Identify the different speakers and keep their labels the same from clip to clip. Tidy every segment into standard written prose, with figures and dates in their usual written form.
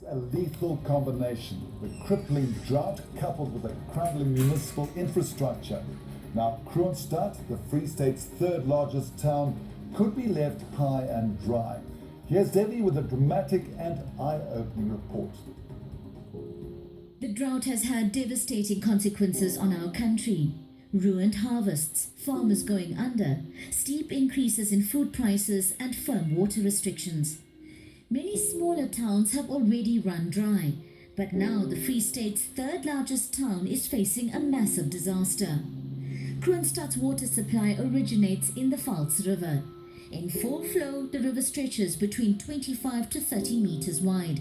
Speaker 1: A lethal combination, the crippling drought coupled with a crumbling municipal infrastructure. Now, Kroonstad, the Free State's third largest town, could be left high and dry. Here's Debbie with a dramatic and eye-opening report.
Speaker 2: The drought has had devastating consequences on our country. Ruined harvests, farmers going under, steep increases in food prices and firm water restrictions. Many smaller towns have already run dry, but now the Free State's third largest town is facing a massive disaster. Kroonstad's water supply originates in the Pfalz River. In full flow, the river stretches between 25 to 30 meters wide.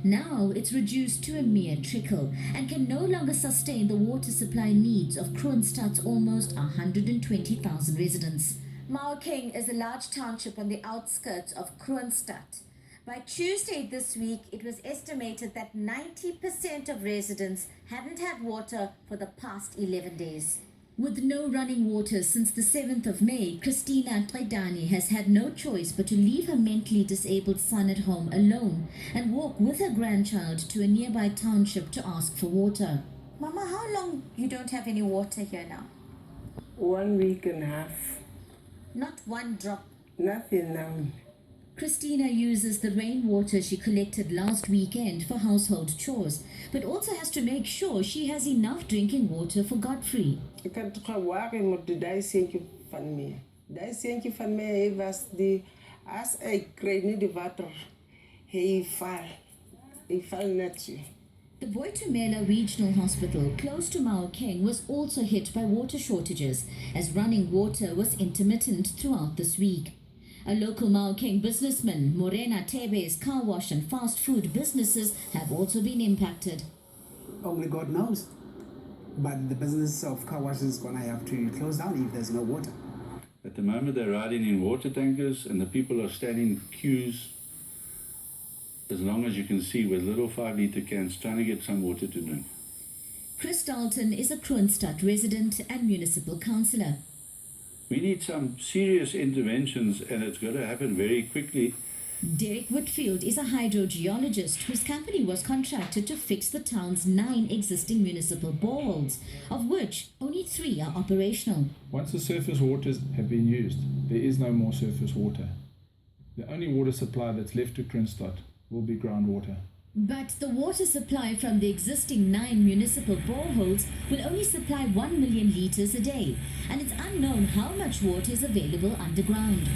Speaker 2: Now it's reduced to a mere trickle and can no longer sustain the water supply needs of Kroonstad's almost 120,000 residents. Maokeng is a large township on the outskirts of Kroonstad. By Tuesday this week, it was estimated that 90% of residents hadn't had water for the past 11 days. With no running water since the 7th of May, Christina Tredani has had no choice but to leave her mentally disabled son at home alone and walk with her grandchild to a nearby township to ask for water. Mama, how long you don't have any water here now?
Speaker 3: 1 week and a half.
Speaker 2: Not one drop.
Speaker 3: Nothing now.
Speaker 2: Christina uses the rainwater she collected last weekend for household chores, but also has to make sure she has enough drinking water for Godfrey.
Speaker 3: Ik kan toch gaan wagen met de duizendje van mij. Duizendje van mij was die, als ik kreeg niet de water, hij val net zo.
Speaker 2: The Boitumela Regional Hospital, close to Maokeng, was also hit by water shortages, as running water was intermittent throughout this week. A local Maokeng businessman, Morena Tebe's car wash and fast food businesses have also been impacted.
Speaker 4: Only God knows. But the business of car wash is going to have to close down if there's no water.
Speaker 5: At the moment they're riding in water tankers and the people are standing in queues as long as you can see with little 5-litre cans trying to get some water to drink.
Speaker 2: Chris Dalton is a Kroonstad resident and municipal councillor.
Speaker 5: We need some serious interventions and it's got to happen very quickly.
Speaker 2: Derek Whitfield is a hydrogeologist whose company was contracted to fix the town's 9 existing municipal boreholes, of which only 3 are operational.
Speaker 6: Once the surface waters have been used, there is no more surface water. The only water supply that's left to Kroonstad will be groundwater.
Speaker 2: But the water supply from the existing 9 municipal boreholes will only supply 1 million litres a day, and it's unknown how much water is available underground.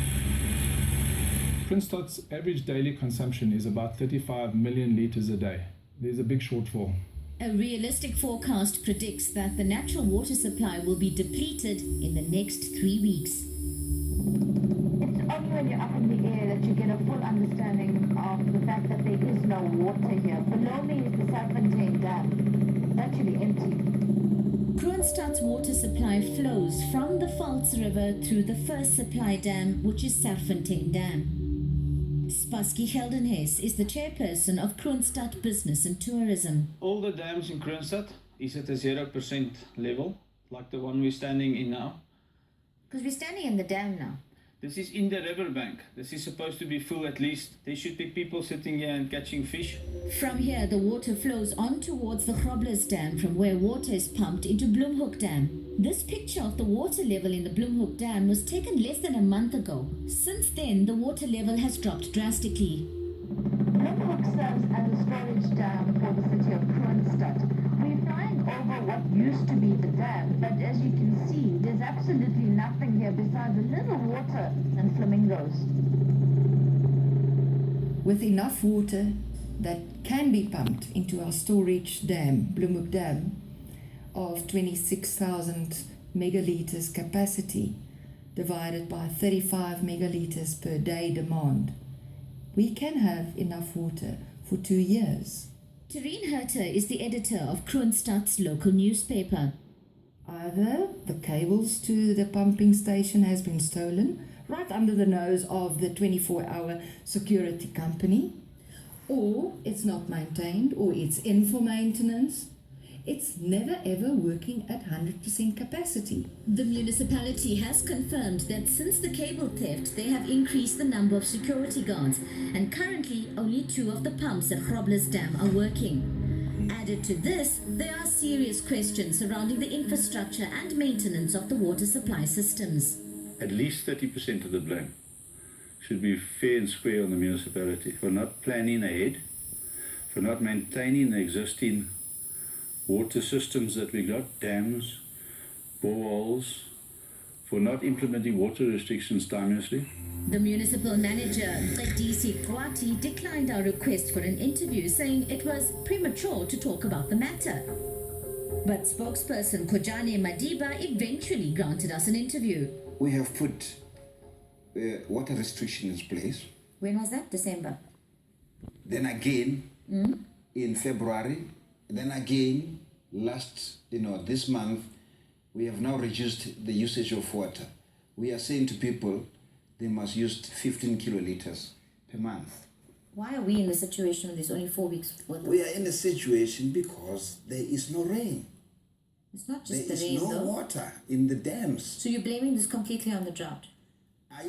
Speaker 6: Kroonstad's average daily consumption is about 35 million litres a day. There's a big shortfall.
Speaker 2: A realistic forecast predicts that the natural water supply will be depleted in the next 3 weeks.
Speaker 7: It's only when you're up in the air that you get a full understanding of the fact that there is no water here. Below me is the Serpentine Dam. It's actually empty.
Speaker 2: Kroonstad's water supply flows from the Pfalz River through the first supply dam, which is Serpentine Dam. Spassky Geldenhuys is the chairperson of Kroonstad Business and Tourism.
Speaker 8: All the dams in Kroonstad is at a 0% level, like the one we're standing in now.
Speaker 2: Because we're standing in the dam now.
Speaker 8: This is in the riverbank. This is supposed to be full at least. There should be people sitting here and catching fish.
Speaker 2: From here, the water flows on towards the Groblersdam Dam, from where water is pumped into Bloemhoek Dam. This picture of the water level in the Bloemhoek Dam was taken less than a month ago. Since then, the water level has dropped drastically.
Speaker 7: Bloemhoek serves as a storage dam for the city of Kroonstad. We're flying over what used to be the dam, but as you can see, there's absolutely nothing here besides a little water and flamingos.
Speaker 9: With enough water that can be pumped into our storage dam, Bloemhoek Dam, of 26,000 megalitres capacity, divided by 35 megalitres per day demand, we can have enough water for 2 years.
Speaker 2: Tereen Herter is the editor of Kroonstad's local newspaper.
Speaker 9: Either the cables to the pumping station has been stolen right under the nose of the 24-hour security company, or it's not maintained, or it's in for maintenance. it's never ever working at 100% capacity.
Speaker 2: The municipality has confirmed that since the cable theft, they have increased the number of security guards, and currently only 2 of the pumps at Grobler's Dam are working. Added to this, there are serious questions surrounding the infrastructure and maintenance of the water supply systems.
Speaker 5: At least 30% of the blame should be fair and square on the municipality for not planning ahead, for not maintaining the existing water systems that we got, dams, boreholes, for not implementing water restrictions timelessly.
Speaker 2: The municipal manager, DC Kwati, declined our request for an interview, saying it was premature to talk about the matter. But spokesperson Kojane Madiba eventually granted us an interview.
Speaker 10: We have put water restrictions in place.
Speaker 2: When was that? December.
Speaker 10: Then again in February. Then again this month, we have now reduced the usage of water. We are saying to people they must use 15 kiloliters per month.
Speaker 2: Why are we in the situation where there's only 4 weeks worth?
Speaker 10: We are in a situation because there is no rain.
Speaker 2: It's not just
Speaker 10: there
Speaker 2: the rain,
Speaker 10: is no water in the dams.
Speaker 2: So you're blaming this completely on the drought?
Speaker 10: I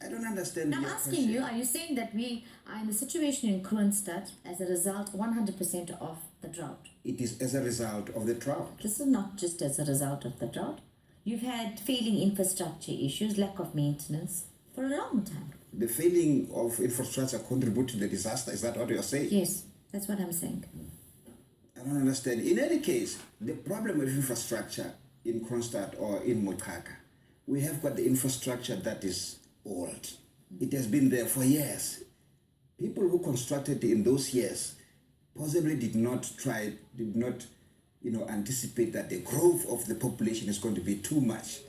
Speaker 10: don't understand.
Speaker 2: I'm asking you, are you saying that we are in the situation in Kroonstad as a result 100% of the drought?
Speaker 10: It is as a result of the drought.
Speaker 2: This is not just as a result of the drought. You've had failing infrastructure issues, lack of maintenance for a long time.
Speaker 10: The failing of infrastructure contribute to the disaster. Is that what you're saying?
Speaker 2: Yes, that's what I'm saying.
Speaker 10: I don't understand. In any case, the problem with infrastructure in Kroonstad or in Mokaka, we have got the infrastructure that is old. It has been there for years. People who constructed in those years possibly did not anticipate that the growth of the population is going to be too much.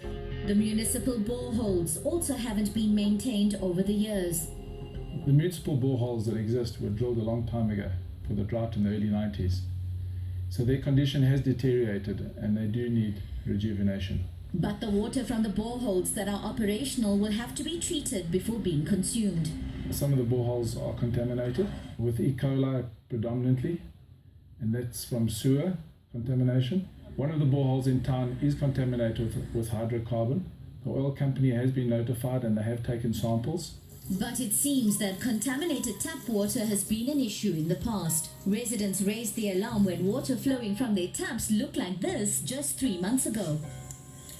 Speaker 2: The municipal boreholes also haven't been maintained over the years.
Speaker 6: The municipal boreholes that exist were drilled a long time ago for the drought in the early 90s. So their condition has deteriorated and they do need rejuvenation.
Speaker 2: But the water from the boreholes that are operational will have to be treated before being consumed.
Speaker 6: Some of the boreholes are contaminated with E. coli predominantly, and that's from sewer contamination. One of the boreholes in town is contaminated with hydrocarbon. The oil company has been notified and they have taken samples.
Speaker 2: But it seems that contaminated tap water has been an issue in the past. Residents raised the alarm when water flowing from their taps looked like this just 3 months ago.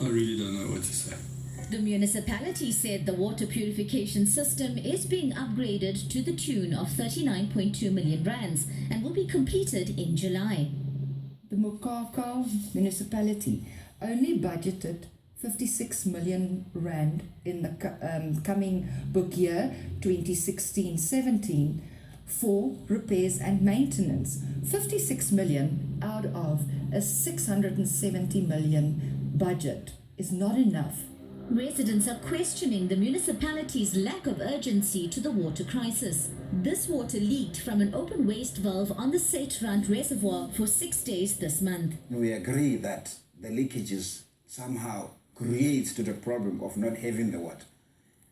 Speaker 11: I really don't know what to say.
Speaker 2: The municipality said the water purification system is being upgraded to the tune of 39.2 million rands and will be completed in July.
Speaker 9: The Mokaka municipality only budgeted 56 million rand in the coming book year 2016-17 for repairs and maintenance. 56 million out of a 670 million budget is not enough.
Speaker 2: Residents are questioning the municipality's lack of urgency to the water crisis. This water leaked from an open waste valve on the Seitrand Reservoir for 6 days this month.
Speaker 10: We agree that the leakages somehow creates to the problem of not having the water.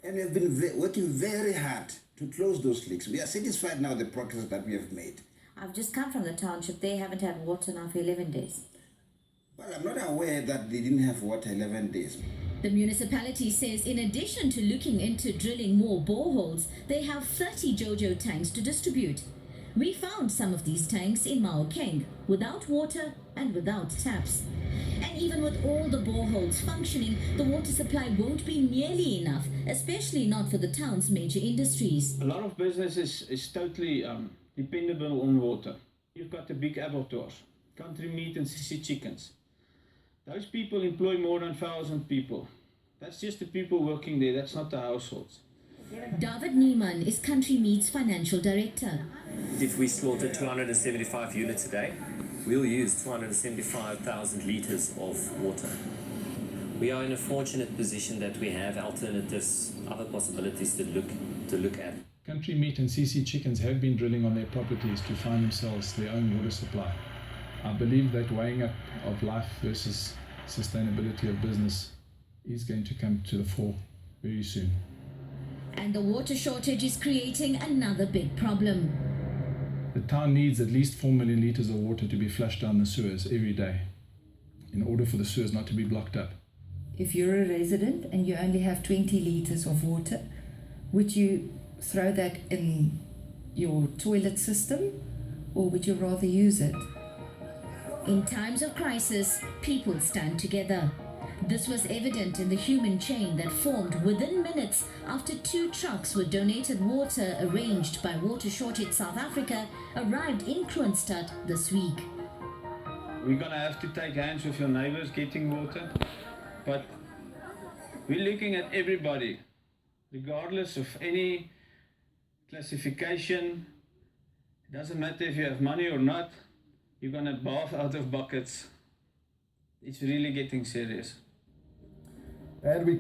Speaker 10: And we have been working very hard to close those leaks. We are satisfied now with the progress that we have made.
Speaker 2: I've just come from the township. They haven't had water now for 11 days.
Speaker 10: Well, I'm not aware that they didn't have water 11 days.
Speaker 2: The municipality says in addition to looking into drilling more boreholes, they have 30 JoJo tanks to distribute. We found some of these tanks in Maokeng, without water and without taps. And even with all the boreholes functioning, the water supply won't be nearly enough, especially not for the town's major industries.
Speaker 8: A lot of business is totally dependable on water. You've got the big abattoirs, country meat and sissy chickens. Those people employ more than 1,000 people. That's just the people working there, that's not the households.
Speaker 2: David Niemann is Country Meat's financial director.
Speaker 12: If we slaughter 275 units a day, we'll use 275,000 litres of water. We are in a fortunate position that we have alternatives, other possibilities to look at.
Speaker 6: Country Meat and CC Chickens have been drilling on their properties to find themselves their own water supply. I believe that weighing up of life versus sustainability of business is going to come to the fore very soon.
Speaker 2: And the water shortage is creating another big problem.
Speaker 6: The town needs at least 4 million litres of water to be flushed down the sewers every day in order for the sewers not to be blocked up.
Speaker 9: If you're a resident and you only have 20 litres of water, would you throw that in your toilet system or would you rather use it?
Speaker 2: In times of crisis, people stand together. This was evident in the human chain that formed within minutes after 2 trucks with donated water arranged by Water Shortage South Africa arrived in Kroonstad this week.
Speaker 8: We're going to have to take hands with your neighbors getting water, but we're looking at everybody, regardless of any classification. It doesn't matter if you have money or not, you're going to bath out of buckets. It's really getting serious.
Speaker 1: And we